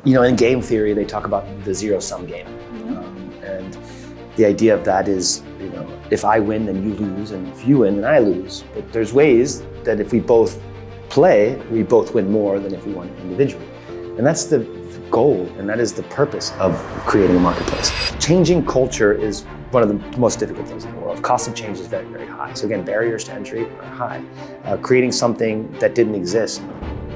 in game theory, they talk about the zero-sum game. And the idea of that is, if I win, then you lose, and if you win, then I lose. But there's ways that if we both play, we both win more than if we won individually. And that's the goal, and that is the purpose of creating a marketplace. Changing culture is one of the most difficult things in the world. Cost of change is very, very high. So again, barriers to entry are high. Creating something that didn't exist,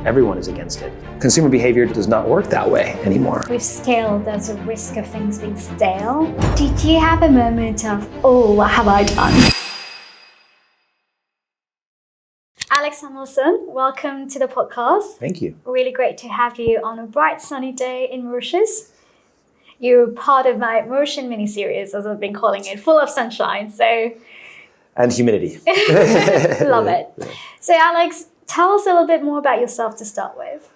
everyone is against it. Consumer behavior does not work that way anymore. With scale, there's a risk of things being stale. Did you have a moment of, oh, what have I done? Alex Samuelson, welcome to the podcast. Thank you. Really great to have you on a bright sunny day in Mauritius. You're part of my Mauritian mini-series, as I've been calling it, full of sunshine. And humidity. Love it. So Alex, tell us a little bit more about yourself to start with.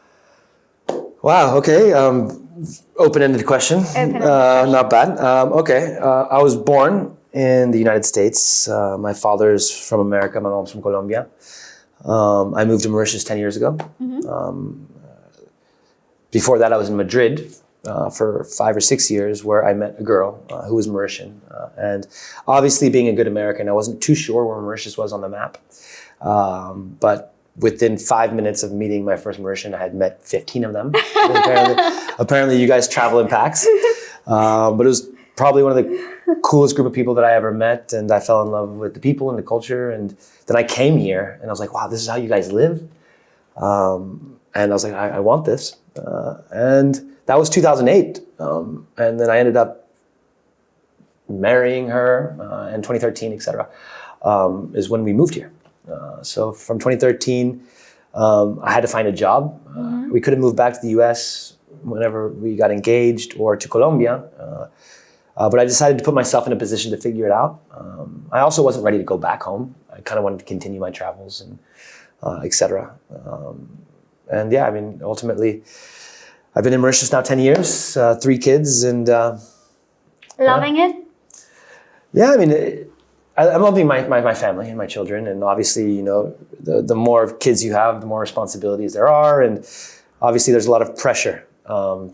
Wow, okay. Open-ended question. Not bad. I was born in the United States. My father's from America, my mom's from Colombia. I moved to Mauritius 10 years ago. Before that, I was in Madrid for 5 or 6 years, where I met a girl who was Mauritian. And obviously, being a good American, I wasn't too sure where Mauritius was on the map. But within 5 minutes of meeting my first Mauritian, I had met 15 of them. Apparently, you guys travel in packs. But it was probably one of the coolest group of people that I ever met. And I fell in love with the people and the culture. And then I came here and I was like, wow, this is how you guys live? And I was like, I want this. And that was 2008. And then I ended up marrying her in 2013, etc. Is when we moved here. So from 2013, I had to find a job. We could have moved back to the US whenever we got engaged, or to Colombia. But I decided to put myself in a position to figure it out. I also wasn't ready to go back home. I kind of wanted to continue my travels and etc. And yeah, I mean, ultimately, I've been in Mauritius now 10 years, 3 kids, and Loving it? Yeah, I mean, I'm loving my family and my children, and obviously, the more kids you have, the more responsibilities there are, and obviously there's a lot of pressure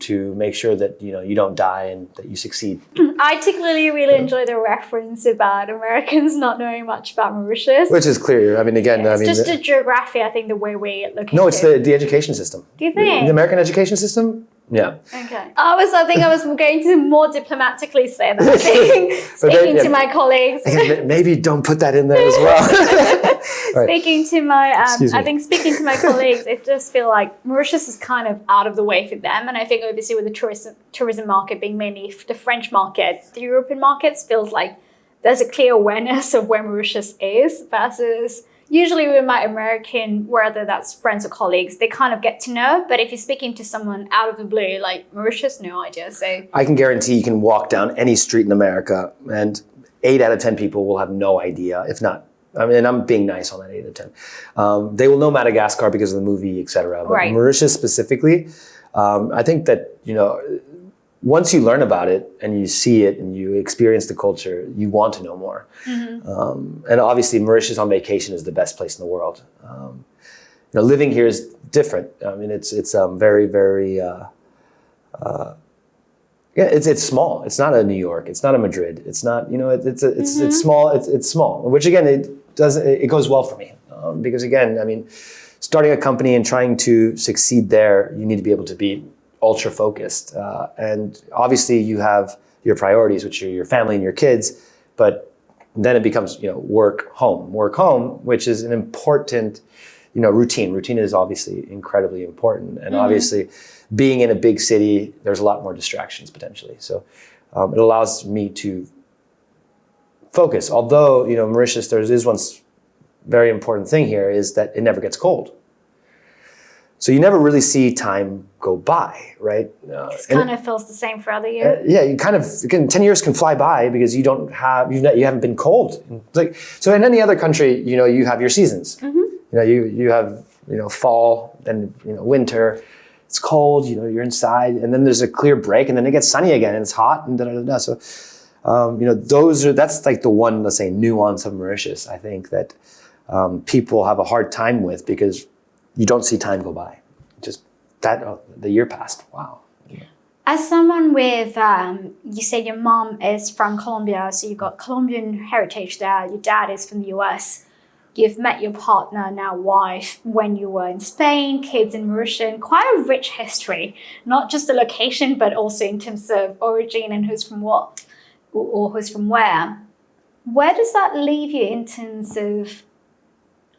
to make sure that you don't die and that you succeed. I particularly really enjoy the reference about Americans not knowing much about Mauritius. Which is clear. I mean, again, it's just the geography, I think, the way we look at it. No, it's the education system. Do you think? The American education system? Yeah. Okay. I think I was going to more diplomatically say that. I think speaking to my colleagues. Maybe don't put that in there as well. Speaking to my colleagues, it just feel like Mauritius is kind of out of the way for them. And I think obviously with the tourism market being mainly the French market, the European markets feels like there's a clear awareness of where Mauritius is versus usually with my American, whether that's friends or colleagues, they kind of get to know. But if you're speaking to someone out of the blue, like Mauritius, no idea. So I can guarantee you can walk down any street in America and 8 out of 10 people will have no idea, if not. I mean, and I'm being nice on that 8 out of 10. They will know Madagascar because of the movie, etc. But right. Mauritius specifically, I think that, once you learn about it and you see it and you experience the culture, you want to know more. And obviously, Mauritius on vacation is the best place in the world. Living here is different. I mean, it's very, very. It's small. It's not a New York. It's not a Madrid. It's not. It's small. It's small. Which again, it goes well for me because again, I mean, starting a company and trying to succeed there, you need to be able to be ultra focused. And obviously you have your priorities, which are your family and your kids, but then it becomes, work home, which is an important, routine. Routine is obviously incredibly important. And obviously being in a big city, there's a lot more distractions potentially. So it allows me to focus. Although, Mauritius, there is one very important thing here is that it never gets cold. So you never really see time go by, right? It kind of feels the same throughout the year. You kind of 10 years can fly by because you haven't been cold. So in any other country, you have your seasons. You have fall, then winter. It's cold. You're inside, and then there's a clear break, and then it gets sunny again, and it's hot, and da da da. So that's like the one, let's say, nuance of Mauritius. I think that people have a hard time with because you don't see time go by. Just that the year passed. Wow. As someone with, you said your mom is from Colombia, so you've got Colombian heritage there. Your dad is from the US. You've met your partner, now wife, when you were in Spain, kids in Mauritius. Quite a rich history, not just the location, but also in terms of origin and who's from what or who's from where. Where does that leave you in terms of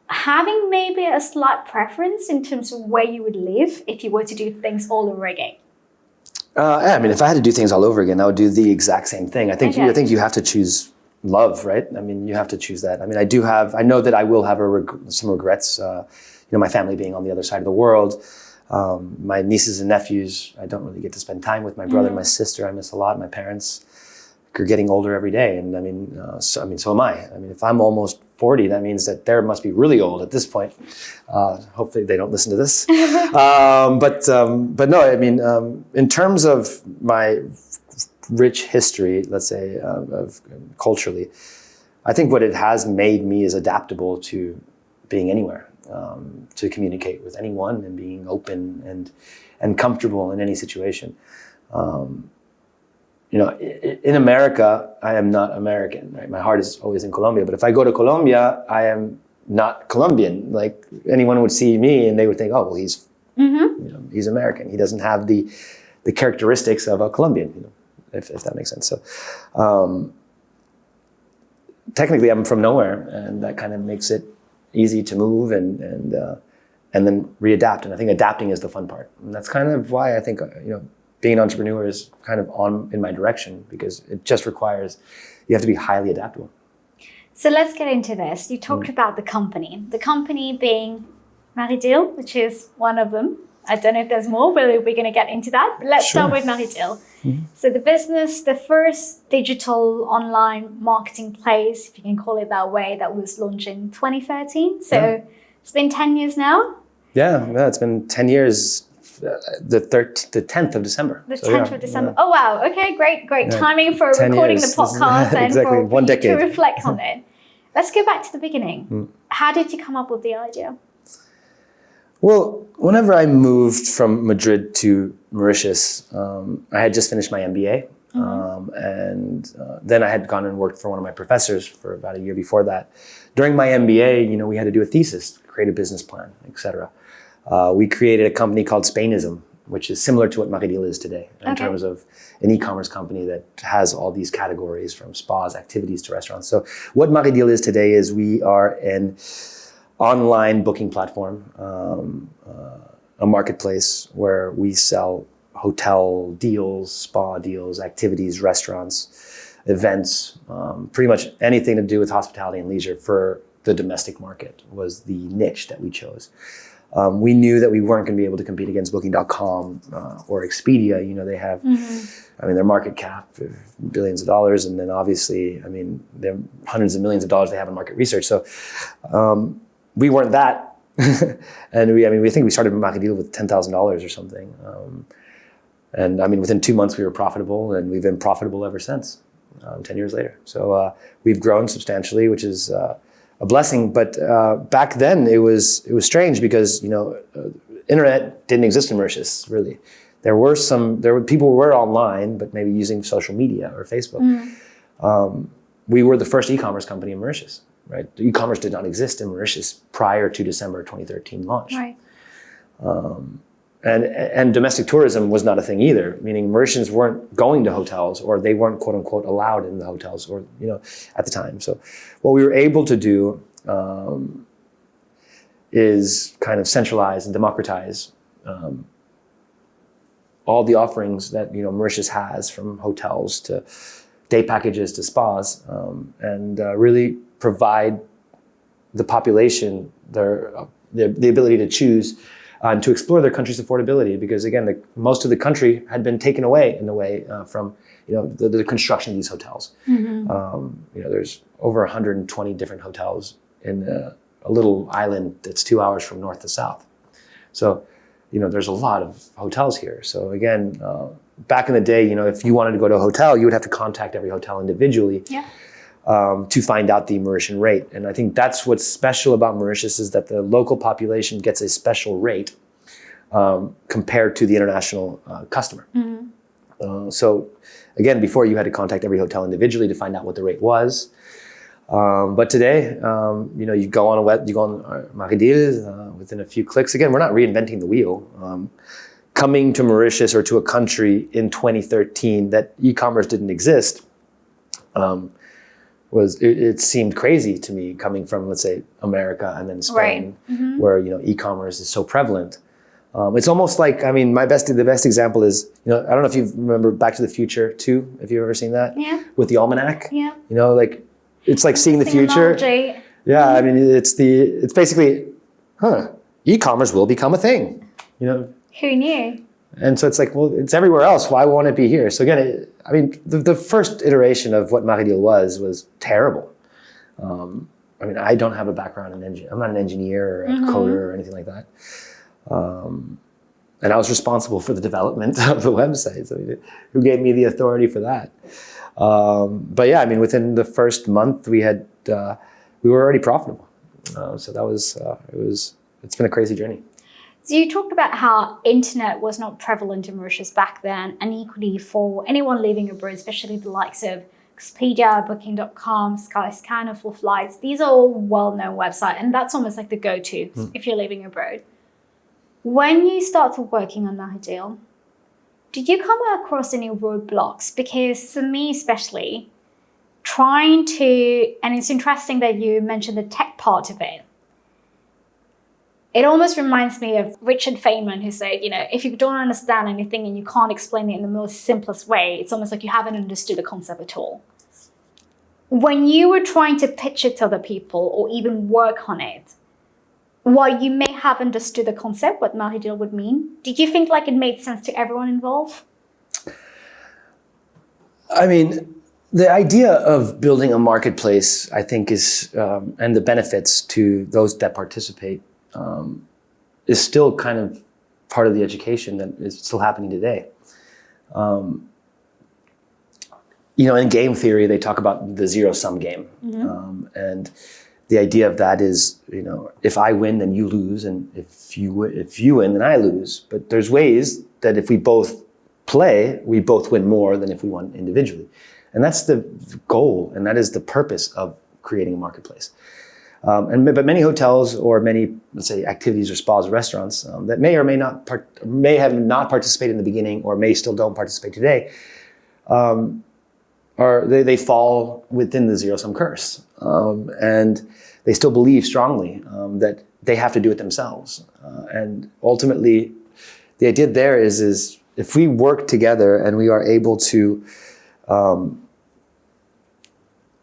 having maybe a slight preference in terms of where you would live if you were to do things all over again? I mean, if I had to do things all over again, I would do the exact same thing. I think you have to choose love, right? I mean, you have to choose that. I mean, I know that I will have some regrets, my family being on the other side of the world. My nieces and nephews, I don't really get to spend time with. My brother and my sister, I miss a lot. My parents are getting older every day. And I mean, so am I. I mean, if I'm almost 40, that means that they must be really old at this point. Hopefully they don't listen to this. But no, I mean, in terms of my rich history, let's say, of culturally, I think what it has made me is adaptable to being anywhere, to communicate with anyone and being open and comfortable in any situation. In America, I am not American, right? My heart is always in Colombia. But if I go to Colombia, I am not Colombian. Like, anyone would see me and they would think, oh, well, he's American. He doesn't have the characteristics of a Colombian, if that makes sense. So technically, I'm from nowhere, and that kind of makes it easy to move and then readapt. And I think adapting is the fun part. And that's kind of why I think, being an entrepreneur is kind of in my direction, because it just requires, you have to be highly adaptable. So let's get into this. You talked about the company being MariDeal, which is one of them. I don't know if there's more, but we're going to get into that. But let's start with MariDeal. So the business, the first digital online marketing place, if you can call it that way, that was launched in 2013. So it's been 10 years now. Yeah, it's been 10 years. The 10th of December. The 10th of December. Yeah. Oh, wow. Okay, great timing for recording the podcast and exactly. for 1 decade to reflect on it. Let's go back to the beginning. How did you come up with the idea? Well, whenever I moved from Madrid to Mauritius, I had just finished my MBA. And then I had gone and worked for one of my professors for about a year before that. During my MBA, we had to do a thesis, create a business plan, etc. We created a company called Spainism, which is similar to what MariDeal is today in terms of an e-commerce company that has all these categories from spas, activities to restaurants. So what MariDeal is today is we are an online booking platform, a marketplace where we sell hotel deals, spa deals, activities, restaurants, events, pretty much anything to do with hospitality and leisure for the domestic market was the niche that we chose. We knew that we weren't going to be able to compete against Booking.com or Expedia. They have, their market cap, billions of dollars. And then obviously, they're hundreds of millions of dollars they have in market research. So we weren't that. And we think we started MariDeal with $10,000 or something. And within 2 months we were profitable, and we've been profitable ever since, 10 years later. So we've grown substantially, which is a blessing. But back then it was strange because internet didn't exist in Mauritius, really. People were online, but maybe using social media or Facebook. We were the first e-commerce company in Mauritius, right? E-commerce did not exist in Mauritius prior to December 2013 launch. Right. And domestic tourism was not a thing either, meaning Mauritians weren't going to hotels, or they weren't quote unquote allowed in the hotels, or at the time. So what we were able to do is kind of centralize and democratize all the offerings that Mauritius has, from hotels to day packages to spas, and really provide the population the ability to choose. And to explore their country's affordability, because again, most of the country had been taken away in a way from the construction of these hotels. There's over 120 different hotels in a little island that's 2 hours from north to south. So there's a lot of hotels here. So again, back in the day, if you wanted to go to a hotel, you would have to contact every hotel individually. To find out the Mauritian rate. And I think that's what's special about Mauritius, is that the local population gets a special rate compared to the international customer. So again, before you had to contact every hotel individually to find out what the rate was. But today, you go on MariDeal within a few clicks. Again, we're not reinventing the wheel. Coming to Mauritius or to a country in 2013 that e-commerce didn't exist, it seemed crazy to me coming from, let's say, America and then Spain, where e-commerce is so prevalent. It's almost like, the best example is, I don't know if you remember Back to the Future 2, if you've ever seen that, with the almanac. Yeah. It's like seeing the future. Analogy. Yeah, it's basically, e-commerce will become a thing. Who knew? And so it's like, well, it's everywhere else. Why won't it be here? So again, the first iteration of what MariDeal was terrible. I don't have a background in engineering. I'm not an engineer or a coder or anything like that. And I was responsible for the development of the website. So who gave me the authority for that? But yeah, within the first month we were already profitable. So that was, it's been a crazy journey. So you talked about how internet was not prevalent in Mauritius back then, and equally for anyone living abroad, especially the likes of Expedia, Booking.com, Skyscanner for flights. These are all well-known websites, and that's almost like the go-to if you're living abroad. When you started working on MariDeal, did you come across any roadblocks? Because for me especially, and it's interesting that you mentioned the tech part of it. It almost reminds me of Richard Feynman, who said, if you don't understand anything and you can't explain it in the most simplest way, it's almost like you haven't understood the concept at all. When you were trying to pitch it to other people or even work on it, while you may have understood the concept, what MariDeal would mean, did you think like it made sense to everyone involved? The idea of building a marketplace, I think, is, and the benefits to those that participate, is still kind of part of the education that is still happening today. In game theory, they talk about the zero-sum game. And the idea of that is, if I win, then you lose. And if you win, then I lose. But there's ways that if we both play, we both win more than if we won individually. And that's the goal. And that is the purpose of creating a marketplace. But many hotels or many, let's say, activities or spas or restaurants that may or may not have not participated in the beginning or may still don't participate today, they fall within the zero-sum curse, and they still believe strongly that they have to do it themselves. And ultimately, the idea there is if we work together and we are able to,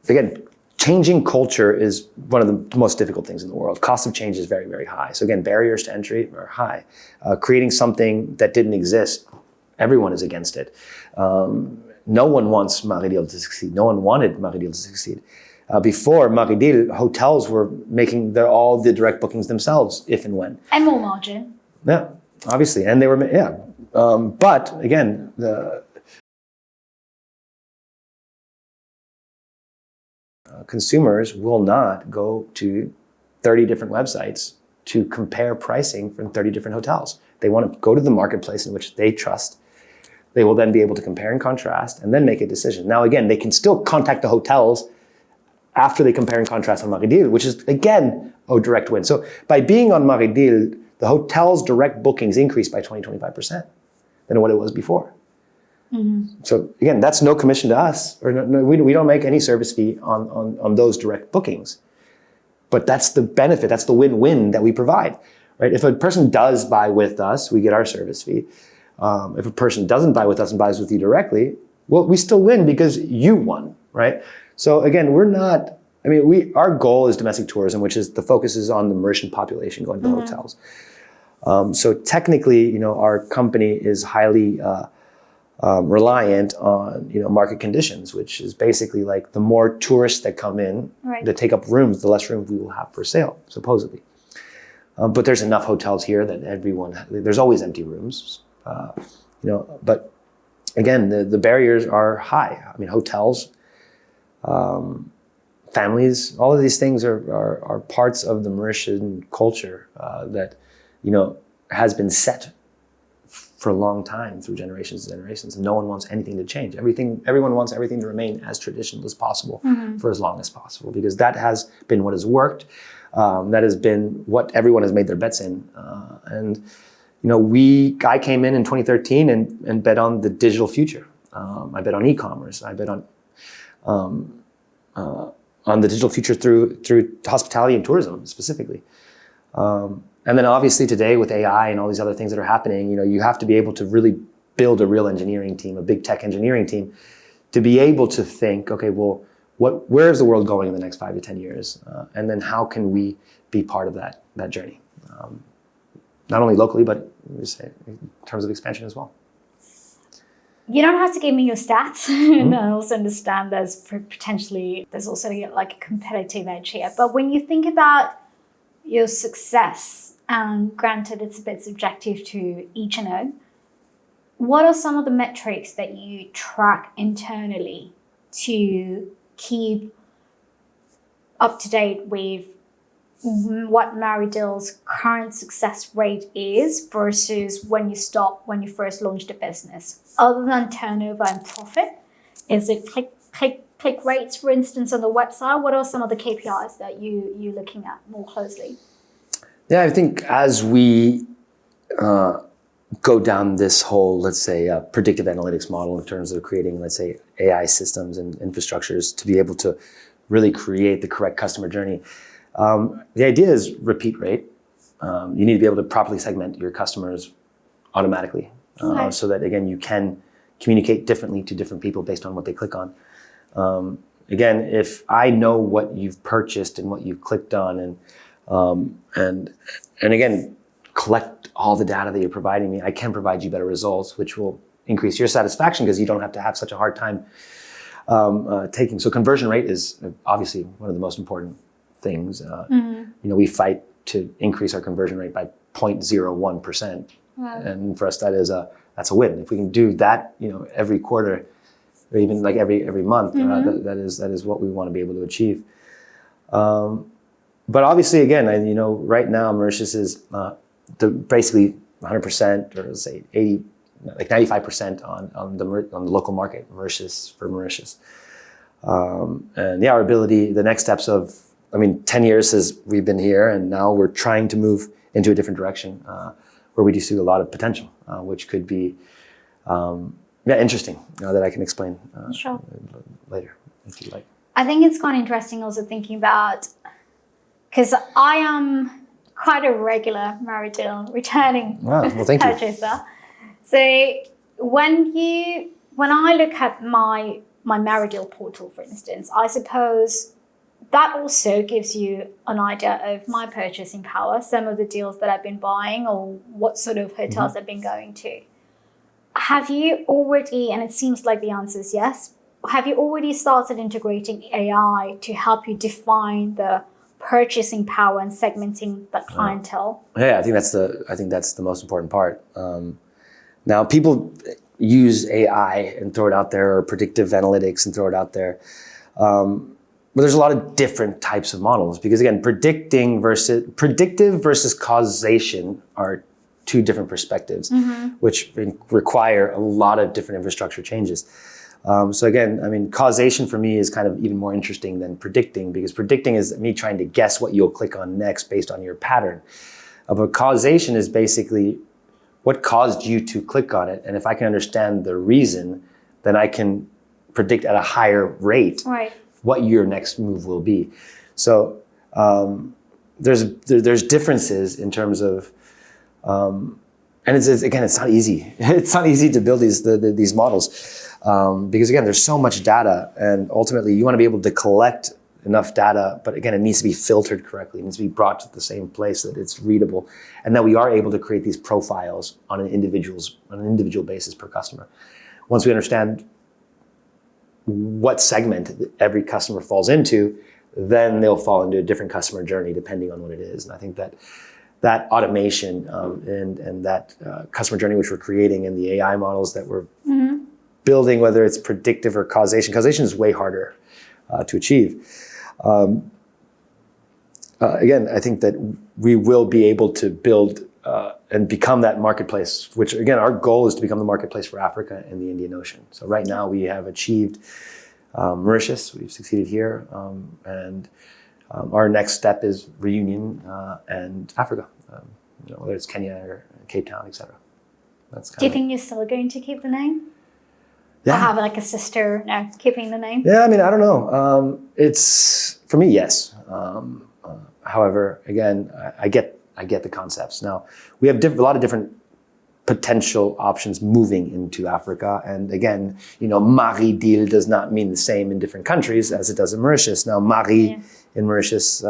again. Changing culture is one of the most difficult things in the world. Cost of change is very, very high. So again, barriers to entry are high. Creating something that didn't exist, everyone is against it. No one wants MariDeal to succeed. No one wanted MariDeal to succeed. Before MariDeal, hotels were making all the direct bookings themselves, if and when. And more margin. Yeah, obviously. And they were, but again, consumers will not go to 30 different websites to compare pricing from 30 different hotels. They want to go to the marketplace in which they trust. They will then be able to compare and contrast and then make a decision. Now, again, they can still contact the hotels after they compare and contrast on MariDeal, which is, again, a direct win. So by being on MariDeal, the hotel's direct bookings increased by 20-25% than what it was before. So again, that's no commission to us, or we don't make any service fee on those direct bookings. But that's the benefit, that's the win-win that we provide, right? If a person does buy with us, we get our service fee. If a person doesn't buy with us and buys with you directly, well, we still win because you won, right? So again, our goal is domestic tourism, which is the focus is on the Mauritian population going to the hotels. So technically, our company is highly reliant on market conditions, which is basically like the more tourists that come in that take up rooms, the less room we will have for sale, supposedly. But there's enough hotels here that there's always empty rooms, But again, the barriers are high. Hotels, families, all of these things are parts of the Mauritian culture that has been set for a long time through generations and generations, and no one wants anything to change. Everyone wants everything to remain as traditional as possible for as long as possible, because that has been what has worked. That has been what everyone has made their bets in. And I came in 2013 and bet on the digital future. I bet on e-commerce. I bet on the digital future through hospitality and tourism specifically. And then obviously today with AI and all these other things that are happening, you have to be able to really build a real engineering team, a big tech engineering team, to be able to think, okay, well, where is the world going in the next 5 to 10 years? And then how can we be part of that journey? Not only locally, but in terms of expansion as well. You don't have to give me your stats. And I also understand there's also like a competitive edge here. But when you think about your success, and granted it's a bit subjective to each and all, what are some of the metrics that you track internally to keep up to date with what MariDeal-the's current success rate is versus when you first launched the business? Other than turnover and profit, is it click rates, for instance, on the website? What are some of the KPIs that you're looking at more closely? Yeah, I think as we go down this whole, let's say, predictive analytics model in terms of creating, let's say, AI systems and infrastructures to be able to really create the correct customer journey, the idea is repeat rate. You need to be able to properly segment your customers automatically, so that, again, you can communicate differently to different people based on what they click on. Again, if I know what you've purchased and what you've clicked on, and again, collect all the data that you're providing me, I can provide you better results, which will increase your satisfaction because you don't have to have such a hard time taking. So conversion rate is obviously one of the most important things. We fight to increase our conversion rate by 0.01%. Wow. And for us, that's a win. If we can do that, every quarter, or even like every month, that is what we want to be able to achieve. But obviously, again, right now Mauritius is basically 100%, or let's say 80, like 95% on the local market, Mauritius. And our ability, the next steps of, 10 years since we've been here, and now we're trying to move into a different direction where we do see a lot of potential, which could be interesting, that I can explain later if you like. I think it's quite interesting also thinking about, because I am quite a regular MariDeal returning purchaser. So when I look at my MariDeal portal, for instance, I suppose that also gives you an idea of my purchasing power, some of the deals that I've been buying or what sort of hotels I've been going to. Have you already, and it seems like the answer is yes, have you already started integrating AI to help you define the purchasing power and segmenting that clientele? Yeah, I think that's the most important part. Now, people use AI and throw it out there, or predictive analytics and throw it out there. But there's a lot of different types of models, because again, predictive versus causation are two different perspectives, which require a lot of different infrastructure changes. So again, causation for me is kind of even more interesting than predicting, because predicting is me trying to guess what you'll click on next based on your pattern. But causation is basically what caused you to click on it. And if I can understand the reason, then I can predict at a higher rate what your next move will be. So there's differences in terms of, and it's not easy. It's not easy to build these models because again, there's so much data, and ultimately you want to be able to collect enough data, but again, it needs to be filtered correctly. It needs to be brought to the same place that it's readable, and that we are able to create these profiles on an individual basis per customer. Once we understand what segment every customer falls into, then they'll fall into a different customer journey depending on what it is. And I think that automation and that customer journey which we're creating in the AI models that we're building, whether it's predictive or causation is way harder to achieve. Again, I think that we will be able to build and become that marketplace, which again, our goal is to become the marketplace for Africa and the Indian Ocean. So right now we have achieved Mauritius, we've succeeded here, and our next step is Reunion and Africa, whether it's Kenya or Cape Town, etc. Do you think you're still going to keep the name? Yeah. Or have like a sister now keeping the name? Yeah, I mean, I don't know. It's for me, yes. However, again, I get the concepts. Now we have a lot of different potential options moving into Africa, and again, MariDeal does not mean the same in different countries as it does in Mauritius. Now, Mari in Mauritius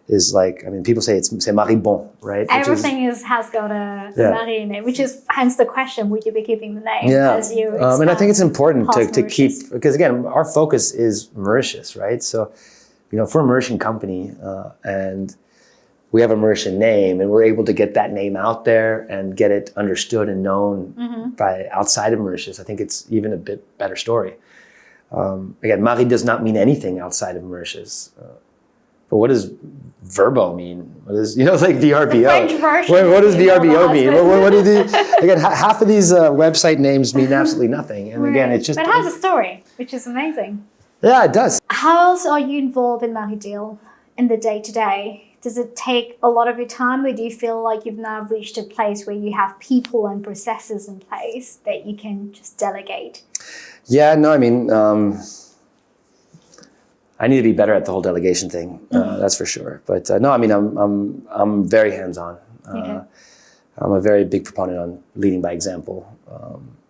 is like, I mean, people say it's Maribon, right? Everything has got a Mari in it, which is hence the question: would you be keeping the name as you? And I think it's important to keep, because again, our focus is Mauritius, right? So, for a Mauritian company, and we have a Mauritian name, and we're able to get that name out there and get it understood and known by outside of Mauritius. I think it's even a bit better story. Again, Mari does not mean anything outside of Mauritius. But what does Verbo mean? What is, like VRBO? What does VRBO mean? What do again, half of these website names mean absolutely nothing. And again, it's just... But it has a story, which is amazing. Yeah, it does. How else are you involved in MariDeal in the day-to-day? Does it take a lot of your time, or do you feel like you've now reached a place where you have people and processes in place that you can just delegate? Yeah, no, I mean, I need to be better at the whole delegation thing. That's for sure. But no, I mean, I'm very hands-on. I'm a very big proponent on leading by example.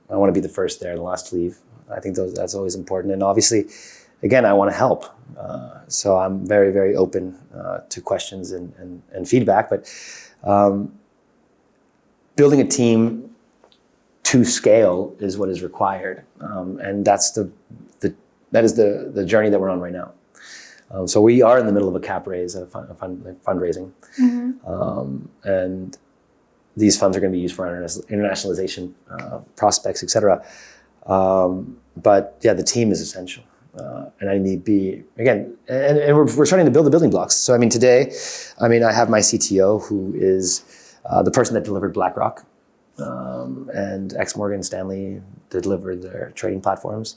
I want to be the first there and the last to leave. I think that's always important. And obviously, again, I want to help. So I'm very, very open to questions and feedback. But building a team to scale is what is required. And that is the journey that we're on right now. So we are in the middle of a cap raise, fundraising. And these funds are going to be used for internationalization prospects, et cetera. But yeah, the team is essential. And I need to be, again, and we're starting to build the building blocks. So I mean, today, I have my CTO, who is the person that delivered BlackRock, and ex-Morgan Stanley delivered their trading platforms.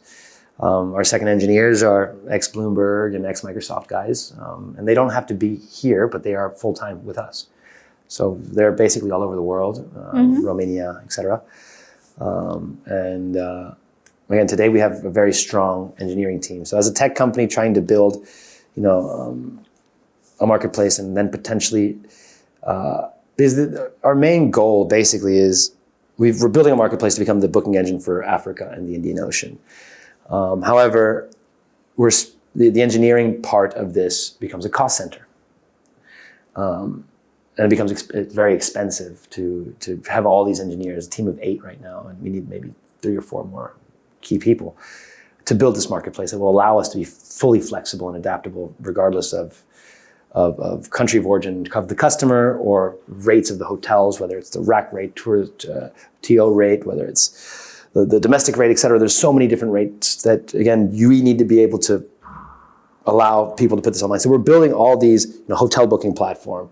Our second engineers are ex-Bloomberg and ex-Microsoft guys. And they don't have to be here, but they are full-time with us. So they're basically all over the world, Romania, et cetera. Again, today we have a very strong engineering team. So as a tech company trying to build, a marketplace, and then potentially, our main goal basically is we're building a marketplace to become the booking engine for Africa and the Indian Ocean. However, the engineering part of this becomes a cost center. And it becomes very expensive to have all these engineers, a team of 8 right now, and we need maybe 3 or 4 more key people to build this marketplace that will allow us to be fully flexible and adaptable regardless of country of origin of the customer or rates of the hotels, whether it's the rack rate, TO rate, whether it's the domestic rate, et cetera. There's so many different rates that, again, we need to be able to allow people to put this online. So we're building all these, hotel booking platform,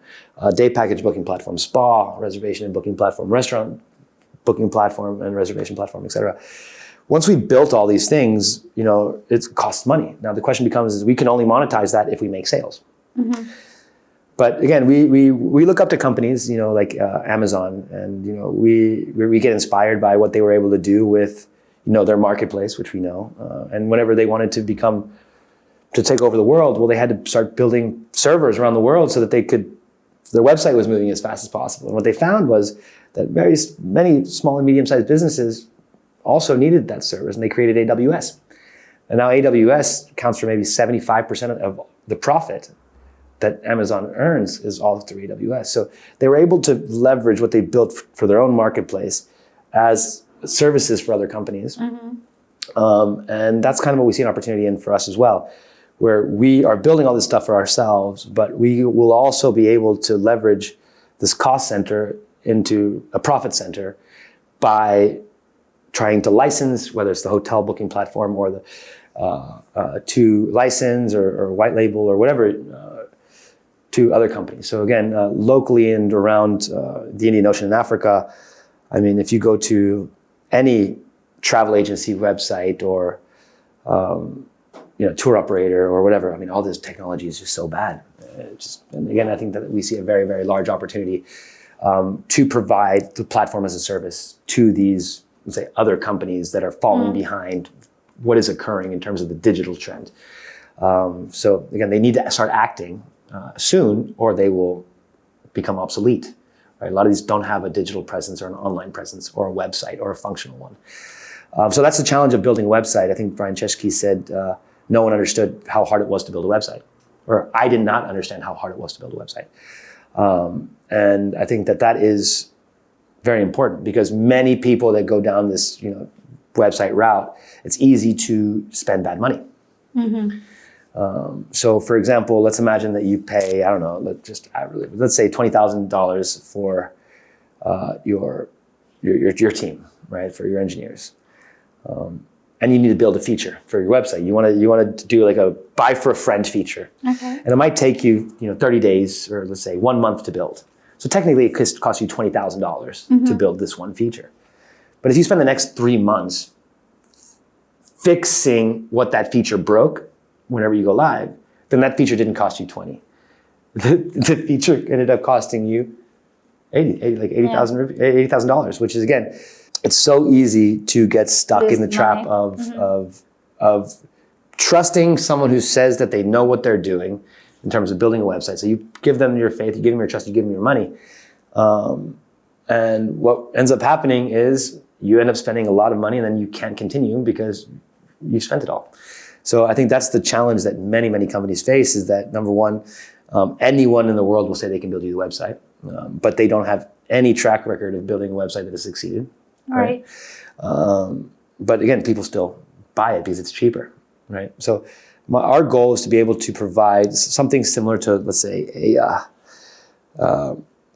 day package booking platform, spa reservation and booking platform, restaurant booking platform and reservation platform, et cetera. Once we built all these things, it costs money. Now the question becomes, is we can only monetize that if we make sales. But again, we look up to companies, like Amazon, and we get inspired by what they were able to do with, their marketplace, which we know. And whenever they wanted to take over the world, well, they had to start building servers around the world so that their website was moving as fast as possible. And what they found was that many small and medium-sized businesses also needed that service, and they created AWS. And now AWS accounts for maybe 75% of the profit that Amazon earns is all through AWS. So they were able to leverage what they built for their own marketplace as services for other companies. And that's kind of what we see an opportunity in for us as well, where we are building all this stuff for ourselves, but we will also be able to leverage this cost center into a profit center by trying to license, whether it's the hotel booking platform or the to license or white label or whatever, to other companies. So again, locally and around the Indian Ocean in Africa, I mean, if you go to any travel agency website or tour operator or whatever, I mean, all this technology is just so bad. And again, I think that we see a very, very large opportunity to provide the platform as a service to these, let's say, other companies that are falling behind what is occurring in terms of the digital trend. So again, they need to start acting soon, or they will become obsolete. Right? A lot of these don't have a digital presence or an online presence or a website or a functional one. So that's the challenge of building a website. I think Brian Chesky said no one understood how hard it was to build a website, or I did not understand how hard it was to build a website. And I think that is very important, because many people that go down this website route, it's easy to spend bad money. So for example, let's imagine that you pay, I don't know, let's say $20,000 for your team, right, for your engineers. And you need to build a feature for your website. You want to do like a buy for a friend feature. Okay. And it might take you 30 days or let's say 1 month to build. So technically it could cost you $20,000 to build this one feature. But if you spend the next 3 months fixing what that feature broke whenever you go live, then that feature didn't cost you 20. The feature ended up costing you $80,000, which is, again, it's so easy to get stuck in the trap of trusting someone who says that they know what they're doing in terms of building a website. So you give them your faith, you give them your trust, you give them your money. And what ends up happening is you end up spending a lot of money and then you can't continue because you've spent it all. So I think that's the challenge that many, many companies face, is that, number one, anyone in the world will say they can build you a website, but they don't have any track record of building a website that has succeeded. Right. But again, people still buy it because it's cheaper, right? So our goal is to be able to provide something similar to, let's say, a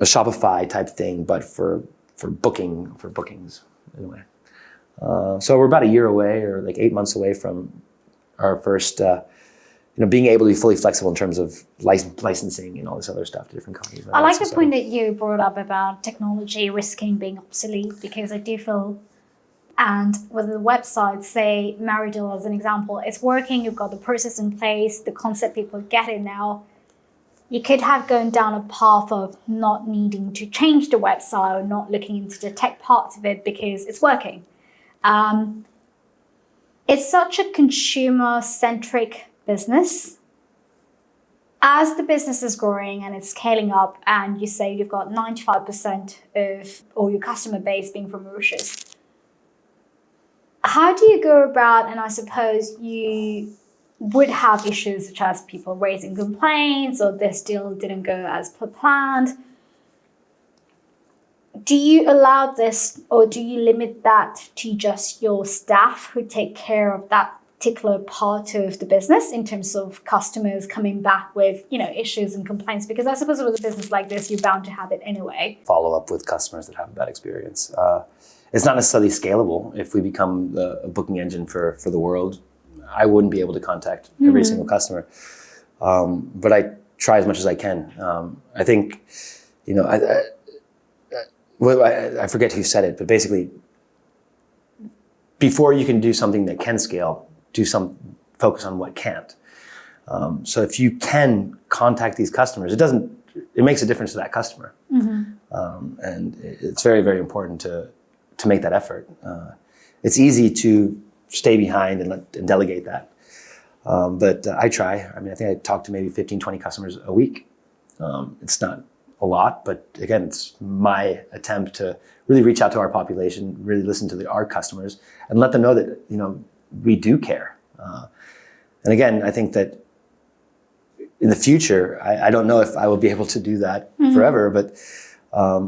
Shopify type thing, but for bookings in a way. So we're about a year away, or like 8 months away from our first, being able to be fully flexible in terms of licensing and all this other stuff to different companies. I like the point that you brought up about technology risking being obsolete, because I do feel, and with the website, say MariDeal as an example, it's working, you've got the process in place, the concept people get it now. You could have gone down a path of not needing to change the website or not looking into the tech parts of it because it's working. It's such a consumer-centric business. As the business is growing and it's scaling up, and you say you've got 95% of all your customer base being from Mauritius, how do you go about, and I suppose you would have issues such as people raising complaints or this deal didn't go as per planned. Do you allow this, or do you limit that to just your staff who take care of that particular part of the business in terms of customers coming back with, issues and complaints? Because I suppose with a business like this, you're bound to have it anyway. Follow up with customers that have a bad experience. It's not necessarily scalable. If we become a booking engine for the world, I wouldn't be able to contact every single customer. But I try as much as I can. I think, I forget who said it, but basically, before you can do something that can scale, focus on what can't. So if you can contact these customers, it makes a difference to that customer. And it's very, very important to make that effort. It's easy to stay behind and delegate that. But I try. I mean, I think I talk to maybe 15, 20 customers a week. It's not a lot, but again, it's my attempt to really reach out to our population, really listen to our customers, and let them know that, we do care. And again, I think that in the future, I don't know if I will be able to do that forever, but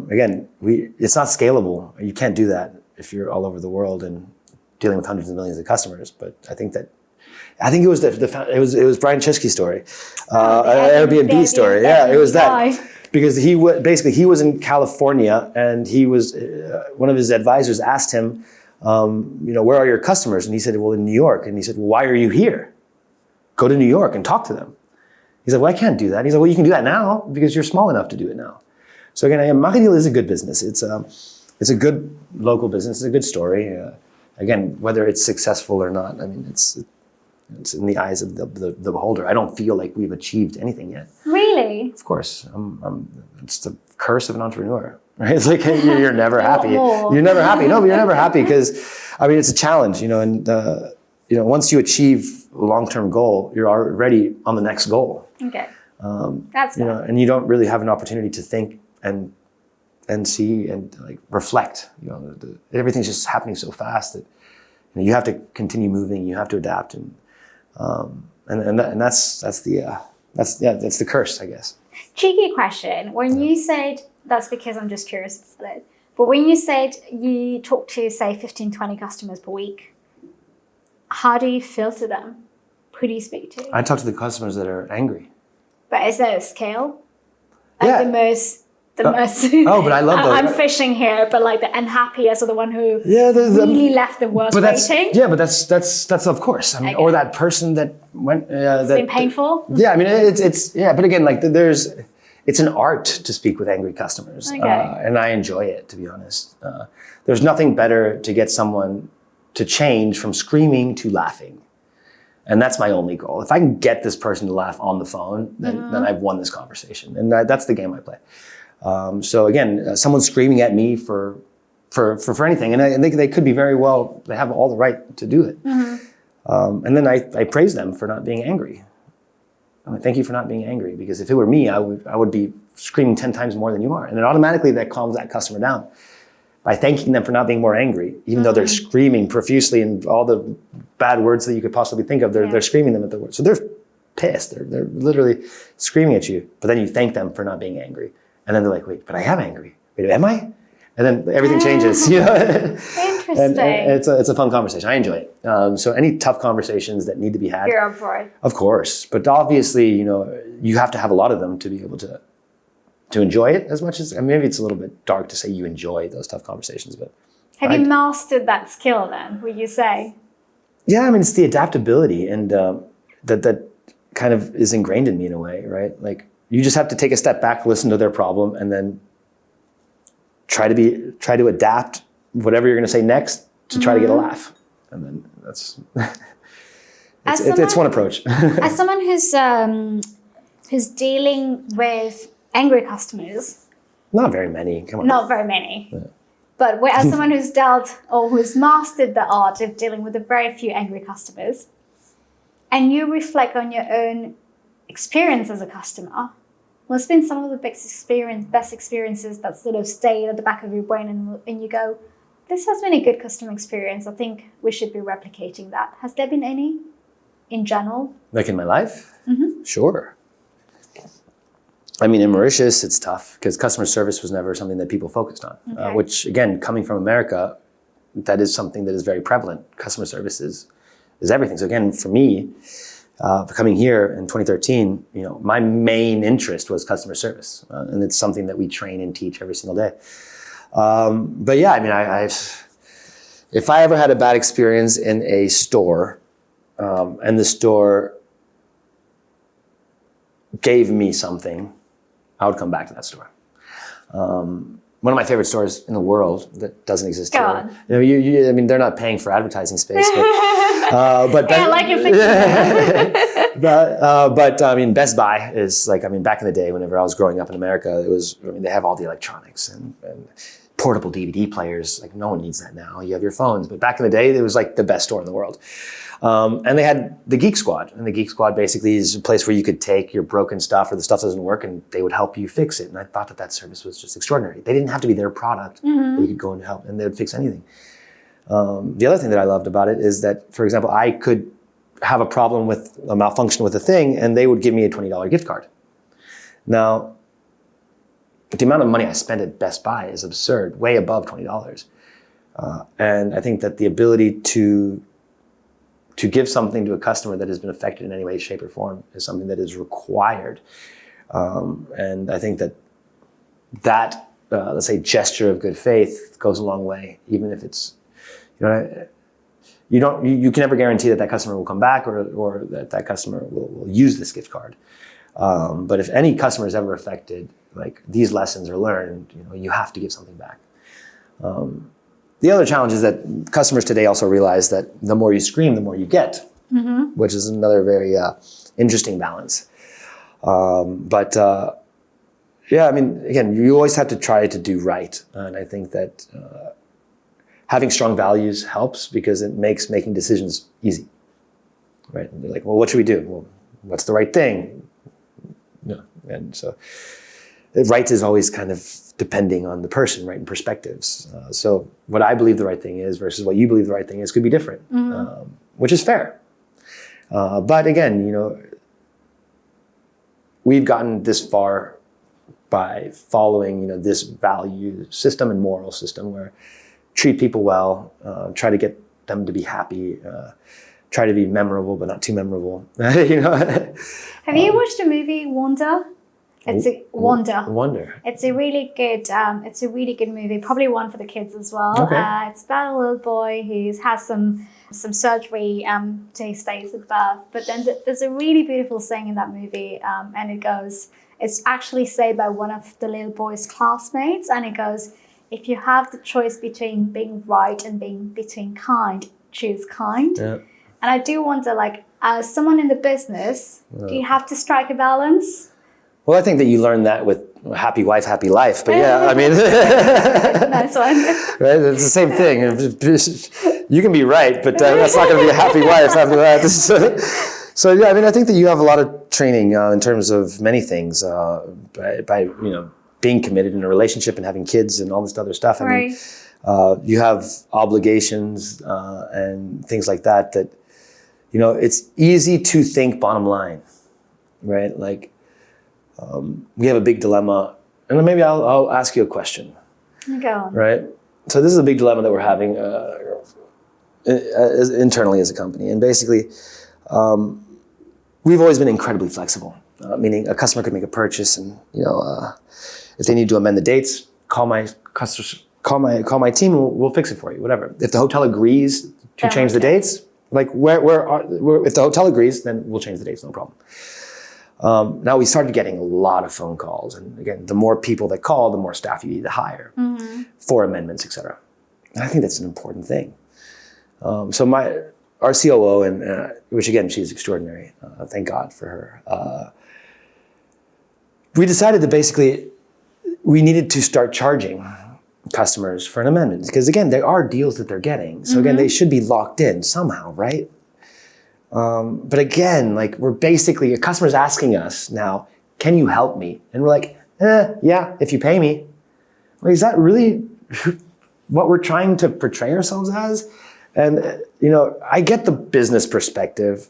again, it's not scalable. You can't do that if you're all over the world and dealing with hundreds of millions of customers. But I think it was it was Brian Chesky's story, Airbnb story. Yeah, it was that. Because he was in California, and he was one of his advisors asked him, where are your customers? And he said, well, in New York. And he said, well, why are you here? Go to New York and talk to them. He's like, well, I can't do that. He's like, well, you can do that now because you're small enough to do it now. So again, MariDeal is a good business. It's a good local business. It's a good story. Again, whether it's successful or not, I mean, it's in the eyes of the beholder. I don't feel like we've achieved anything yet. Really? Of course. It's the curse of an entrepreneur, right? It's like you're never happy. You're never happy. No, but you're never happy because, I mean, it's a challenge, and once you achieve a long-term goal, you're already on the next goal. Okay. That's good. And you don't really have an opportunity to think and see and like reflect. Everything's just happening so fast that you have to continue moving. You have to adapt, and that's the curse, I guess. Cheeky question. When you said, that's because I'm just curious about it, but when you said you talk to, say, 15, 20 customers per week, how do you filter them? Who do you speak to? I talk to the customers that are angry. But is there a scale? Like yeah. The most. Oh, but I love those. I'm fishing here, but like the unhappiest or the one who really left the worst rating. Yeah, but that's of course. I mean, or that person that went. It's been painful. Yeah, I mean, it's but again, like it's an art to speak with angry customers, and I enjoy it, to be honest. There's nothing better to get someone to change from screaming to laughing. And that's my only goal. If I can get this person to laugh on the phone, then I've won this conversation. And that's the game I play. So again, someone screaming at me for anything, and they could be very well, they have all the right to do it. Mm-hmm. And then I praise them for not being angry. I mean, thank you for not being angry, because if it were me, I would be screaming 10 times more than you are. And then automatically that calms that customer down. By thanking them for not being more angry, even though they're screaming profusely and all the bad words that you could possibly think of, they're screaming them at the words. So they're pissed. They're literally screaming at you. But then you thank them for not being angry. And then they're like, wait, but I am angry. Wait, am I? And then everything changes. Interesting. And it's a fun conversation. I enjoy it. So any tough conversations that need to be had. You're up for it. Of course. But obviously, you have to have a lot of them to be able to enjoy it as much as, maybe it's a little bit dark to say you enjoy those tough conversations, but. Have you mastered that skill then, would you say? Yeah, I mean, it's the adaptability, and that kind of is ingrained in me in a way, right? Like, you just have to take a step back, listen to their problem, and then try to adapt whatever you're going to say next to try to get a laugh. And then that's, it's one approach. As someone who's dealing with angry customers. Not very many, come on. Not very many. Yeah. But as someone who's dealt or who's mastered the art of dealing with a very few angry customers, and you reflect on your own experience as a customer, what's been some of the best experiences that sort of stayed at the back of your brain, and you go, this has been a good customer experience. I think we should be replicating that. Has there been any in general? Like in my life? Mm-hmm. Sure. I mean, in Mauritius, it's tough because customer service was never something that people focused on, which, again, coming from America, that is something that is very prevalent. Customer service is everything. So again, for me, coming here in 2013, my main interest was customer service. And it's something that we train and teach every single day. But yeah, I mean, if I ever had a bad experience in a store, and the store gave me something, I would come back to that store. One of my favorite stores in the world that doesn't exist here. I mean, they're not paying for advertising space, but yeah, I like it. But I mean, Best Buy is like, I mean, back in the day, whenever I was growing up in America, they have all the electronics and portable DVD players. Like, no one needs that now. You have your phones. But back in the day, it was like the best store in the world. And they had the Geek Squad. And the Geek Squad basically is a place where you could take your broken stuff or the stuff that doesn't work, and they would help you fix it. And I thought that service was just extraordinary. They didn't have to be their product. You could go and help, and they would fix anything. The other thing that I loved about it is that, for example, I could have a problem with a malfunction with a thing, and they would give me a $20 gift card. Now, the amount of money I spent at Best Buy is absurd, way above $20. And I think that the ability to give something to a customer that has been affected in any way, shape, or form is something that is required. And I think that let's say, gesture of good faith goes a long way, even if it's, you can never guarantee that customer will come back or that customer will use this gift card. But if any customer is ever affected, like these lessons are learned, you have to give something back. The other challenge is that customers today also realize that the more you scream, the more you get, which is another very interesting balance. Yeah, I mean, again, you always have to try to do right. And I think that having strong values helps because it makes making decisions easy, right? And they're like, well, what should we do? Well, what's the right thing? No. And so right is always kind of depending on the person, right, and perspectives. So what I believe the right thing is versus what you believe the right thing is could be different, which is fair. But again, we've gotten this far by following, this value system and moral system where treat people well, try to get them to be happy, try to be memorable but not too memorable. Have you watched the movie Wonder? It's a Wonder. It's a really good movie. Probably one for the kids as well. Okay. It's about a little boy who has some surgery to his face at birth. But then there's a really beautiful saying in that movie, and it goes. It's actually said by one of the little boy's classmates, and it goes, "If you have the choice between being right and between kind, choose kind." Yeah. And I do wonder, like, as someone in the business, do you have to strike a balance? Well, I think that you learn that with happy wife, happy life. But yeah, I mean, nice one. Right? It's the same thing. You can be right, but that's not going to be a happy wife after that. So yeah, I mean, I think that you have a lot of training in terms of many things by being committed in a relationship and having kids and all this other stuff. I mean, you have obligations and things like that. That it's easy to think bottom line, right? Like. We have a big dilemma, and maybe I'll ask you a question. Go on. Right? So this is a big dilemma that we're having internally as a company. And basically, we've always been incredibly flexible, meaning a customer could make a purchase and, if they need to amend the dates, call my team, we'll fix it for you, whatever. If the hotel agrees to change the dates, like if the hotel agrees, then we'll change the dates, no problem. Now we started getting a lot of phone calls, and again, the more people that call, the more staff you need to hire for amendments, etc. And I think that's an important thing. So our COO, and which again, she's extraordinary. Thank God for her. We decided that basically we needed to start charging customers for an amendment because again, there are deals that they're getting. So again, they should be locked in somehow, right? But again, like we're basically, a customer's asking us now, can you help me? And we're like, yeah, if you pay me. Like, is that really what we're trying to portray ourselves as? And, I get the business perspective,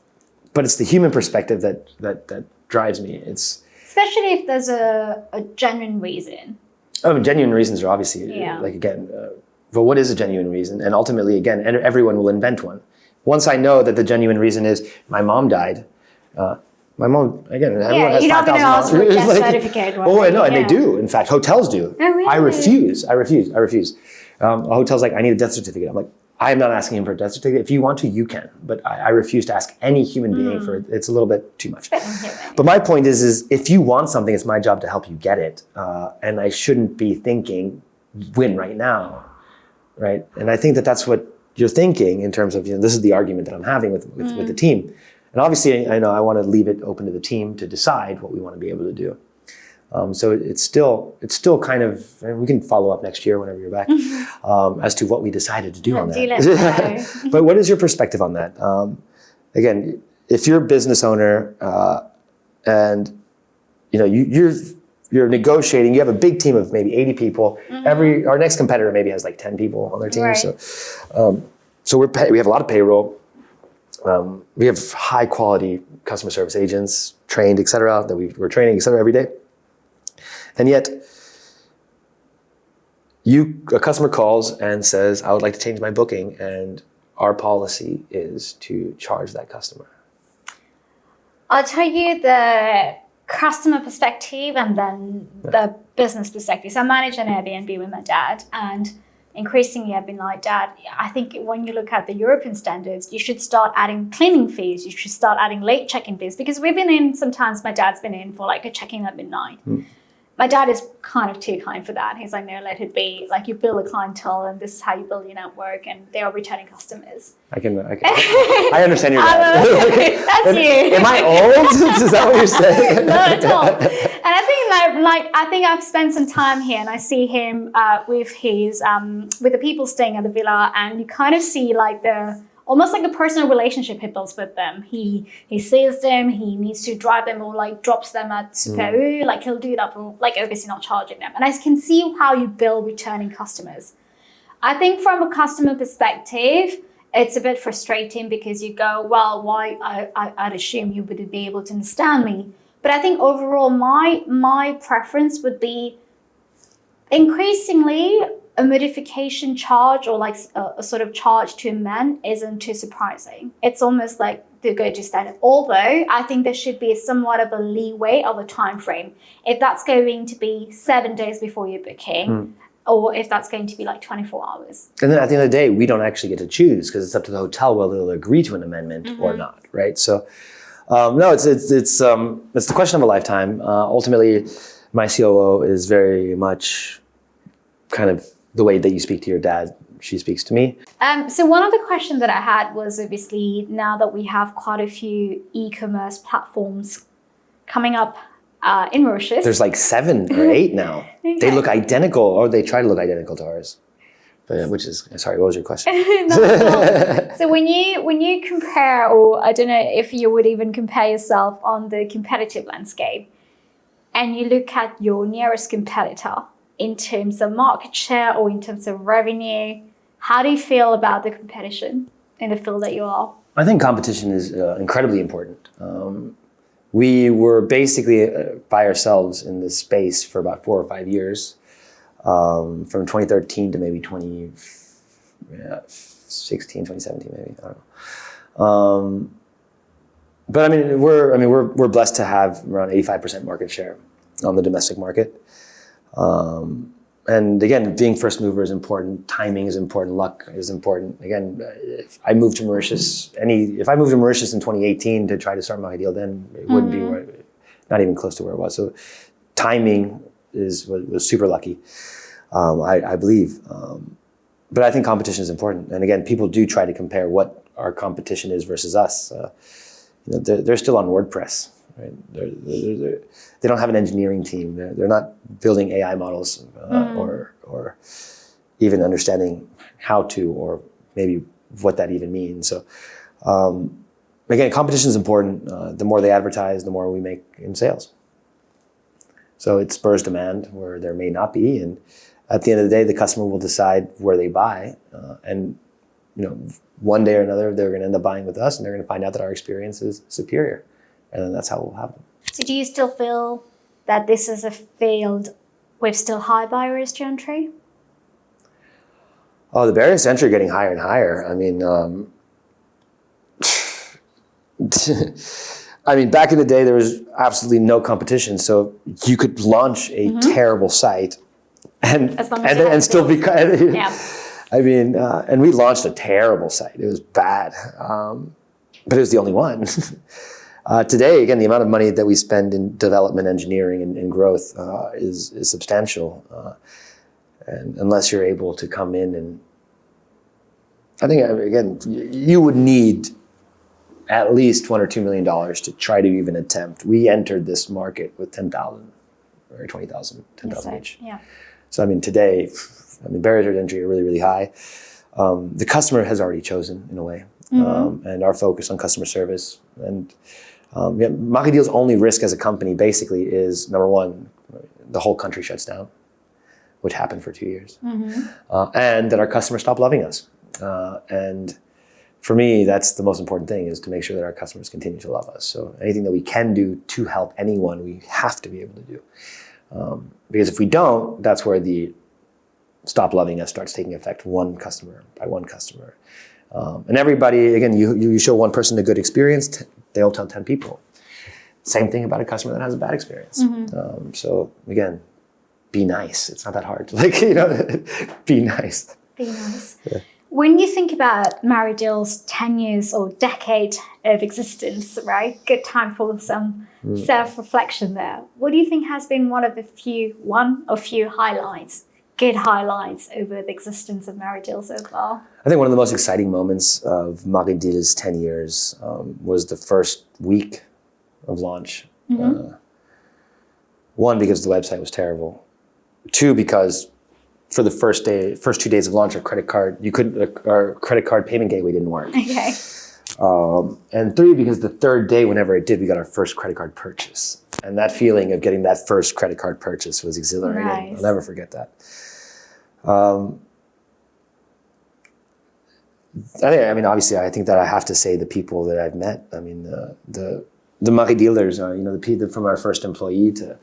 but it's the human perspective that drives me. Especially if there's a genuine reason. Oh, genuine reasons are obviously, like again, but what is a genuine reason? And ultimately, again, everyone will invent one. Once I know that the genuine reason is my mom died, my mom, again, everyone has $5,000. You're not going to ask for a death certificate. Oh, no, and they do. In fact, hotels do. Oh, really? I refuse. A hotel's like, I need a death certificate. I'm like, I'm not asking him for a death certificate. If you want to, you can. But I refuse to ask any human being for it. It's a little bit too much. But my point is if you want something, it's my job to help you get it. And I shouldn't be thinking, win right now, right? And I think that that's what you're thinking in terms of, this is the argument that I'm having with the team. And obviously, I know I want to leave it open to the team to decide what we want to be able to do. So it's still kind of, and we can follow up next year whenever you're back, as to what we decided to do on that. But what is your perspective on that? Again, if you're a business owner and you're negotiating, you have a big team of maybe 80 people. Our next competitor maybe has like 10 people on their team. Right. So we have a lot of payroll. We have high quality customer service agents trained, et cetera, that we're training, et cetera, every day. And yet, a customer calls and says, I would like to change my booking, and our policy is to charge that customer. I'll tell you the customer perspective and then the business perspective. So I manage an Airbnb with my dad, and increasingly I've been like, Dad, I think when you look at the European standards, you should start adding cleaning fees. You should start adding late check-in fees, because we've been in, sometimes my dad's been in for like a check-in at midnight. My dad is kind of too kind for that. He's like, no, let it be. Like, you build a clientele, and this is how you build your network, and they are returning customers. I understand your dad. That's you. Am I old? Is that what you're saying? Not at all. And I think I think I've spent some time here, and I see him with his with the people staying at the villa, and you kind of see like almost like a personal relationship he builds with them. He sees them, he needs to drive them or like drops them at Super. Like, he'll do that for, like, obviously not charging them. And I can see how you build returning customers. I think from a customer perspective, it's a bit frustrating, because you go, well, why? I'd assume you wouldn't be able to understand me. But I think overall, my preference would be increasingly a modification charge, or like a sort of charge to amend, isn't too surprising. It's almost like the go-to standard. Although I think there should be somewhat of a leeway of a time frame. If that's going to be 7 days before your booking, or if that's going to be like 24 hours. And then at the end of the day, we don't actually get to choose, because it's up to the hotel whether they'll agree to an amendment or not, right? So no, it's the question of a lifetime. Ultimately, my COO is very much kind of the way that you speak to your dad, she speaks to me. So one of the questions that I had was, obviously, now that we have quite a few e-commerce platforms coming up in Mauritius. There's like 7 or 8 now. Okay. They look identical, or they try to look identical to ours. But, which is, sorry, what was your question? No. So when you compare, or I don't know if you would even compare yourself on the competitive landscape, and you look at your nearest competitor in terms of market share or in terms of revenue, how do you feel about the competition in the field that you are? I think competition is incredibly important. We were basically by ourselves in this space for about 4 or 5 years, from 2013 to maybe 2016, 2017, maybe, I don't know. But I mean, we're blessed to have around 85% market share on the domestic market. And again, being first mover is important. Timing is important. Luck is important. Again, if I moved to Mauritius in 2018 to try to start MariDeal, then it wouldn't be not even close to where it was. So timing was super lucky, I believe. But I think competition is important. And again, people do try to compare what our competition is versus us. They're still on WordPress. Right? They don't have an engineering team. They're not building AI models or even understanding how to, or maybe what that even means. So again, competition is important. The more they advertise, the more we make in sales. So it spurs demand where there may not be, and at the end of the day, the customer will decide where they buy, and one day or another, they're going to end up buying with us, and they're going to find out that our experience is superior. And then that's how we'll have them. So do you still feel that this is a field with still high barriers to entry? Oh, the barriers to entry are getting higher and higher. I mean, back in the day, there was absolutely no competition. So you could launch a terrible site and still be... Yeah. I mean, and we launched a terrible site. It was bad, but it was the only one. Today, again, the amount of money that we spend in development, engineering, and growth is substantial. And unless you're able to come in and... I think, again, you would need at least $1 or $2 million to try to even attempt. We entered this market with 10,000 or 20,000, 10,000 each. Yeah. So, today, barriers to entry are really, really high. The customer has already chosen, in a way. And our focus on customer service. And MariDeal's only risk as a company basically is, number one, the whole country shuts down, which happened for 2 years. And that our customers stop loving us. And for me, that's the most important thing, is to make sure that our customers continue to love us. So anything that we can do to help anyone, we have to be able to do. Because if we don't, that's where the stop loving us starts taking effect, one customer by one customer. And everybody, again, you show one person a good experience, they'll tell 10 people. Same thing about a customer that has a bad experience. So again, be nice. It's not that hard. Be nice. Really nice. Yeah. When you think about MariDeal's 10 years or decade of existence, right? Good time for some self-reflection there. What do you think has been one or few highlights, good highlights over the existence of MariDeal so far? I think one of the most exciting moments of MariDeal's 10 years was the first week of launch. One, because the website was terrible. Two, because for the first 2 days of launch, our credit card payment gateway didn't work. Okay. And three, because the third day, whenever it did, we got our first credit card purchase. And that feeling of getting that first credit card purchase was exhilarating. Nice. I'll never forget that. Obviously, I think that I have to say the people that I've met. I mean, the MariDealers, the people from our first employee to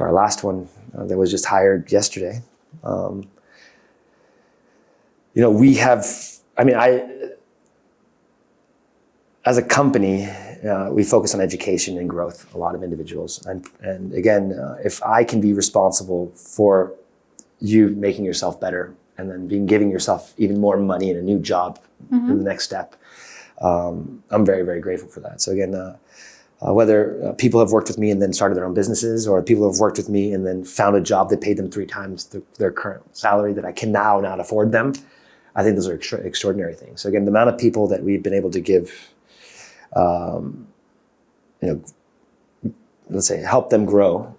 our last one that was just hired yesterday. As a company, we focus on education and growth, a lot of individuals. And again, if I can be responsible for you making yourself better and then giving yourself even more money and a new job in the next step, I'm very, very grateful for that. So again, whether people have worked with me and then started their own businesses, or people have worked with me and then found a job that paid them 3 times their current salary that I can now not afford them, I think those are extraordinary things. So again, the amount of people that we've been able to give, let's say, help them grow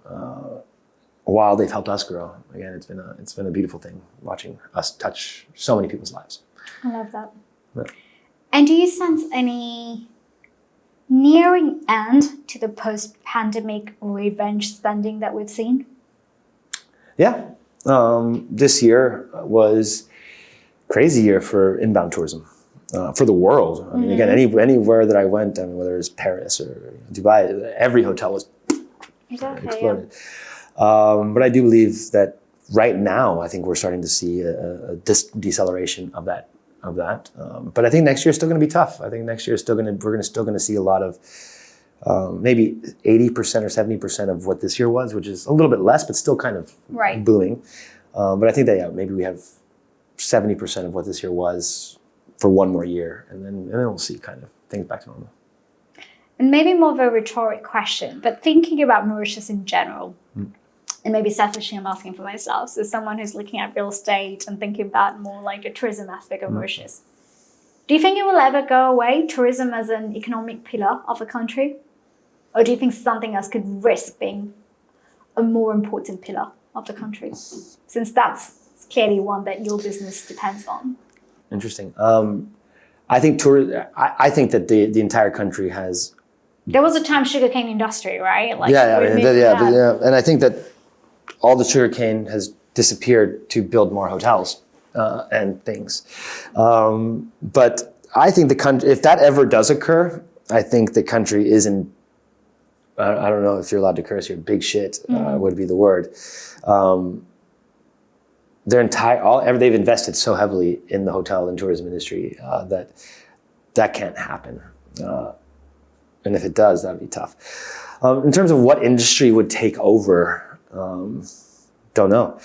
while they've helped us grow. Again, it's been a beautiful thing watching us touch so many people's lives. I love that. Yeah. And do you sense any nearing end to the post-pandemic revenge spending that we've seen? Yeah. This year was a crazy year for inbound tourism, for the world. I mean, again, anywhere that I went, whether it was Paris or Dubai, every hotel was exploded. Yeah. But I do believe that right now, I think we're starting to see a deceleration of that. But I think next year is still going to be tough. I think next year is still going to see a lot of maybe 80% or 70% of what this year was, which is a little bit less, but still kind of booming. But I think that maybe we have 70% of what this year was for one more year, and then we'll see kind of things back to normal. And maybe more of a rhetoric question, but thinking about Mauritius in general, and maybe selfishly I'm asking for myself, so someone who's looking at real estate and thinking about more like the tourism aspect of Mauritius, do you think it will ever go away, tourism as an economic pillar of a country? Or do you think something else could risk being a more important pillar of the country, since that's clearly one that your business depends on? Interesting. I think that the entire country has. There was a time sugarcane industry, right? And I think that all the sugarcane has disappeared to build more hotels and things. But I think the country, if that ever does occur, I think the country is in. I don't know if you're allowed to curse here. Big shit would be the word. They've invested so heavily in the hotel and tourism industry that can't happen. And if it does, that'd be tough. In terms of what industry would take over, don't know.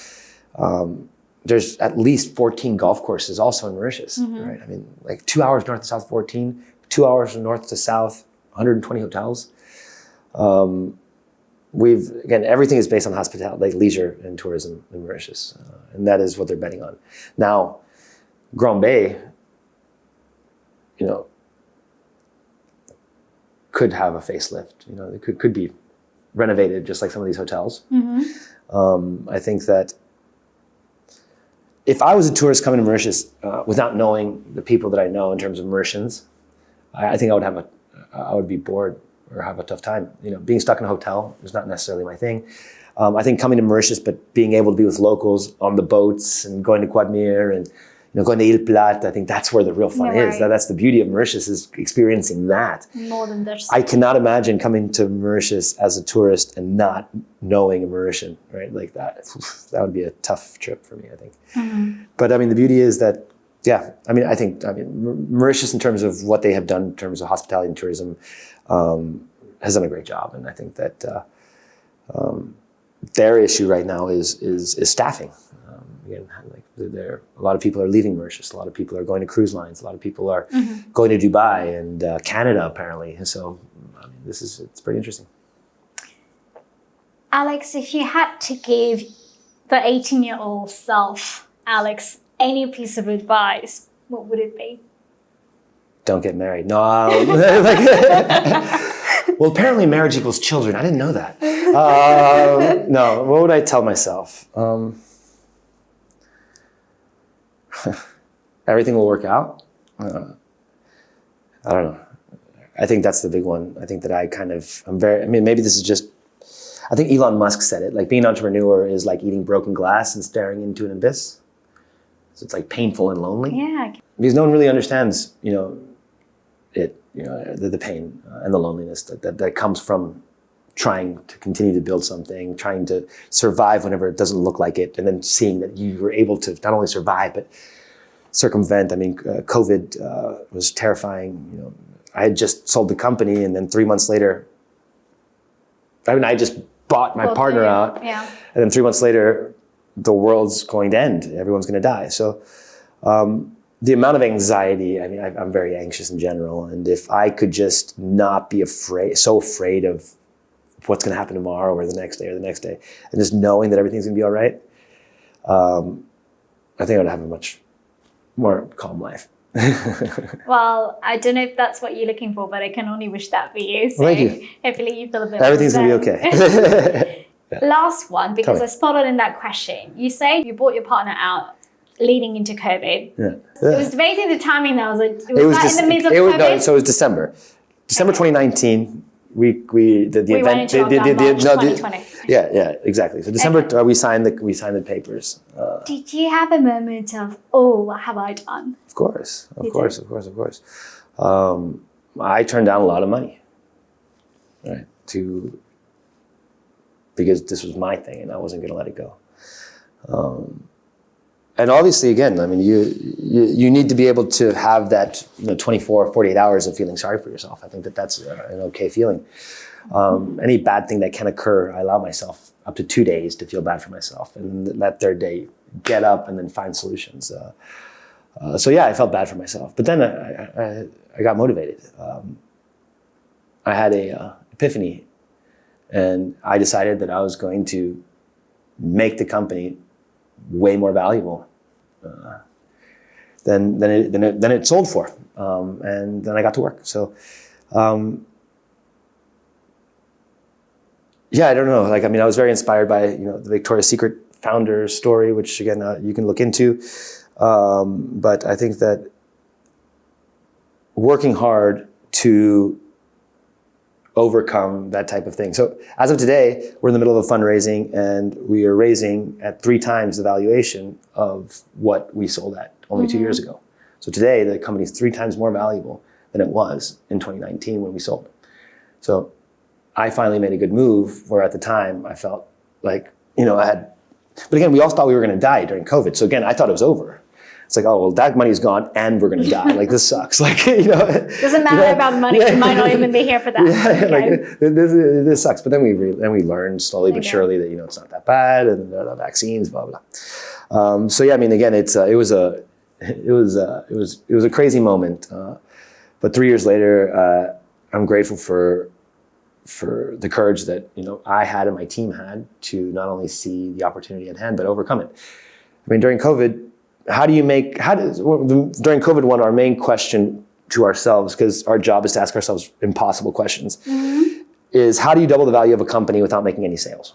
There's at least 14 golf courses also in Mauritius, right? I mean, like 2 hours north to south, 14, 2 hours from north to south, 120 hotels. Everything is based on hospitality, like leisure and tourism in Mauritius, and that is what they're betting on. Now, Grand Bay, could have a facelift. It could be renovated just like some of these hotels. I think that if I was a tourist coming to Mauritius without knowing the people that I know in terms of Mauritians, I think I would be bored or have a tough time. Being stuck in a hotel is not necessarily my thing. I think coming to Mauritius, but being able to be with locals on the boats and going to Quadmir and going to Ile Plate, I think that's where the real fun is. Right. That's the beauty of Mauritius, is experiencing that. More than just. I cannot imagine coming to Mauritius as a tourist and not knowing a Mauritian, right? Like that. That would be a tough trip for me, I think. But the beauty is that, I think Mauritius, in terms of what they have done in terms of hospitality and tourism, has done a great job. And I think that their issue right now is staffing. again, like a lot of people are leaving Mauritius. A lot of people are going to cruise lines. A lot of people are going to Dubai and Canada, apparently. And so, I mean, it's pretty interesting. Alex, if you had to give the 18-year-old self, Alex, any piece of advice, what would it be? Don't get married. No. Well, apparently marriage equals children. I didn't know that. No, what would I tell myself? Everything will work out. I don't know. I think that's the big one. I think that maybe this is just, I think Elon Musk said it, like being an entrepreneur is like eating broken glass and staring into an abyss. So it's like painful and lonely. Yeah. Because no one really understands, the pain and the loneliness that comes from trying to continue to build something, trying to survive whenever it doesn't look like it, and then seeing that you were able to not only survive, but circumvent. I mean, COVID was terrifying. I had just sold the company, and then 3 months later, I just bought my partner out, and then 3 months later, the world's going to end. Everyone's going to die. So the amount of anxiety, I mean, I'm very anxious in general. And if I could just not be so afraid of what's going to happen tomorrow or the next day, and just knowing that everything's going to be all right, I think I would have a much more calm life. Well, I don't know if that's what you're looking for, but I can only wish that for you. So thank you. Hopefully you feel a bit Everything's going to be okay. Last one, because I spotted in that question. You say you bought your partner out leading into COVID. Yeah. It was amazing the timing that was like, in the midst of COVID? No, so it was December 2019. We went into lockdown, March 2020. Yeah, exactly. So December we signed the papers. Did you have a moment of, what have I done? Of course. I turned down a lot of money, right? Because this was my thing and I wasn't going to let it go. And obviously, again, I mean, you need to be able to have that 24, 48 hours of feeling sorry for yourself. I think that's an okay feeling. Any bad thing that can occur, I allow myself up to 2 days to feel bad for myself. And that third day, get up and then find solutions. So yeah, I felt bad for myself. But then I got motivated. I had a epiphany. And I decided that I was going to make the company way more valuable than it sold for. And then I got to work. So, yeah, I don't know. Like, I mean, I was very inspired by, the Victoria's Secret founder story, which again, you can look into. But I think that working hard to overcome that type of thing. So as of today, we're in the middle of a fundraising and we are raising at 3 times the valuation of what we sold at only 2 years ago. So today the company is 3 times more valuable than it was in 2019 when we sold. So I finally made a good move where at the time I felt like, but again, we all thought we were going to die during COVID. So again, I thought it was over. It's like, oh, well, that money's gone and we're going to die. Like, this sucks. Like, Doesn't matter about the money. You might not even be here for that. Yeah, like, this sucks. But then we learned slowly but surely that, it's not that bad and there are vaccines, blah, blah. So yeah, I mean, again, it was a crazy moment. But 3 years later, I'm grateful for the courage that, I had and my team had to not only see the opportunity at hand, but overcome it. I mean, during COVID, during COVID, our main question to ourselves, because our job is to ask ourselves impossible questions, is how do you double the value of a company without making any sales?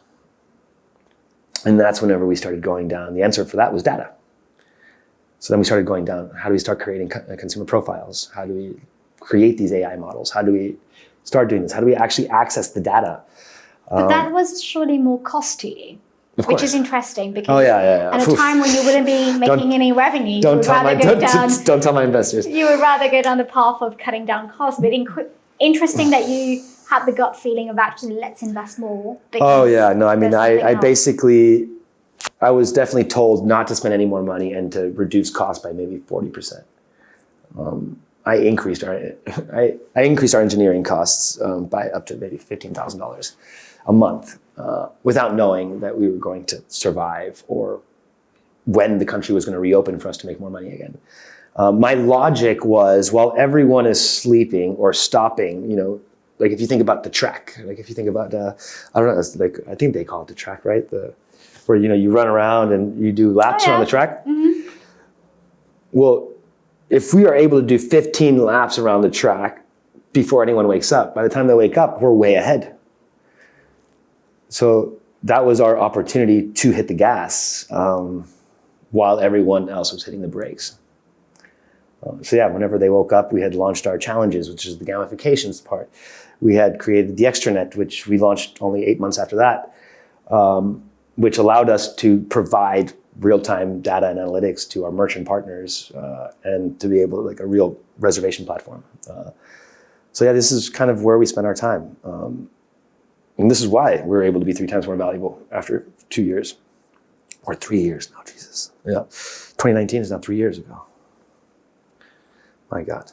And that's whenever we started going down. The answer for that was data. So then we started going down. How do we start creating consumer profiles? How do we create these AI models? How do we start doing this? How do we actually access the data? But that was surely more costly. Which is interesting because at a time when you wouldn't be making any revenue, don't tell my investors. You would rather go down the path of cutting down costs. But interesting that you had the gut feeling of actually let's invest more. Oh yeah, no, I mean, I was definitely told not to spend any more money and to reduce costs by maybe 40%. I increased our engineering costs by up to maybe $15,000 a month. Without knowing that we were going to survive or when the country was going to reopen for us to make more money again. My logic was, while everyone is sleeping or stopping, like if you think about the track, like if you think about, I don't know, it's like, I think they call it the track, right? Where, you run around and you do laps around the track. Mm-hmm. Well, if we are able to do 15 laps around the track before anyone wakes up, by the time they wake up, we're way ahead. So that was our opportunity to hit the gas while everyone else was hitting the brakes. Whenever they woke up, we had launched our challenges, which is the gamifications part. We had created the extranet, which we launched only 8 months after that, which allowed us to provide real-time data and analytics to our merchant partners and to be able to, like, a real reservation platform. This is kind of where we spend our time. And this is why we're able to be 3 times more valuable after 2 years. Or 3 years now, Jesus. Yeah. 2019 is now 3 years ago. My God.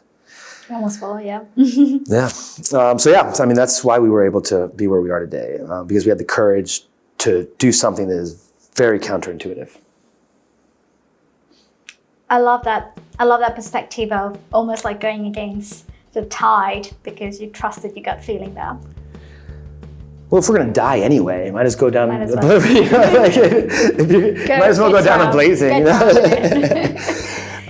Almost 4, yeah. Yeah. That's why we were able to be where we are today, because we had the courage to do something that is very counterintuitive. I love that. I love that perspective of almost like going against the tide because you trusted your gut feeling there. Well, if we're going to die anyway, might as well go down. Might as well go down a blazing.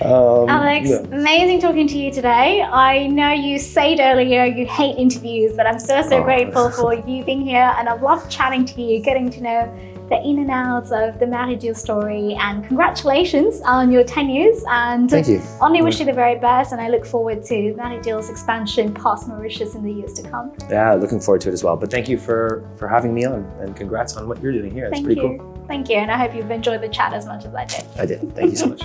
Alex, amazing talking to you today. I know you said earlier you hate interviews, but I'm so grateful for you being here, and I've loved chatting to you, getting to know the in and outs of the MariDeal story, and congratulations on your 10 years. And thank you. Only wish you the very best, and I look forward to MariDeal's expansion past Mauritius in the years to come. Yeah, looking forward to it as well. But thank you for having me on, and congrats on what you're doing here. It's pretty cool. Thank you, and I hope you've enjoyed the chat as much as I did. I did. Thank you so much.